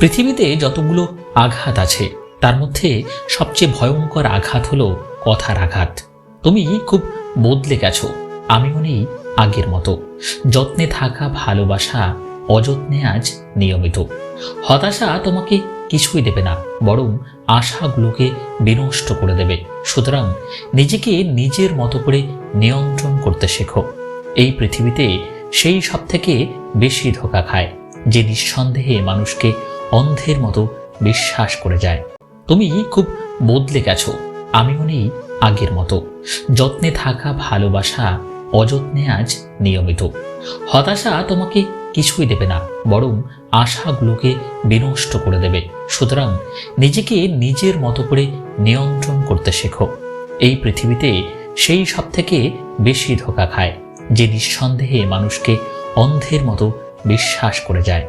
পৃথিবীতে যতগুলো আঘাত আছে তার মধ্যে সবচেয়ে ভয়ঙ্কর আঘাত হলো কথার আঘাত। তুমি খুব বদলে গেছো, আমিও নেই আগের মতো। যত্নে থাকা ভালোবাসা অযত্নে আজ নিয়মিত। হতাশা তোমাকে কিছুই দেবে না, বরং আশাগুলোকে বিনষ্ট করে দেবে। সুতরাং নিজেকে নিজের মতো করে নিয়ন্ত্রণ করতে শেখো। এই পৃথিবীতে সেই সব থেকে বেশি ধোঁকা খায় যে নিঃসন্দেহে মানুষকে অন্ধের মতো বিশ্বাস করে যায়। তুমি খুব বদলে গেছো, আমিও নেই আগের মতো। যত্নে থাকা ভালোবাসা অযত্নে আজ নিয়মিত। হতাশা তোমাকে কিছুই দেবে না, বরং আশাগুলোকে বিনষ্ট করে দেবে। সুতরাং নিজেকে নিজের মতো করে নিয়ন্ত্রণ করতে শেখো। এই পৃথিবীতে সেই সব থেকে বেশি ধোঁকা খায় যে নিঃসন্দেহে মানুষকে অন্ধের মতো বিশ্বাস করে যায়।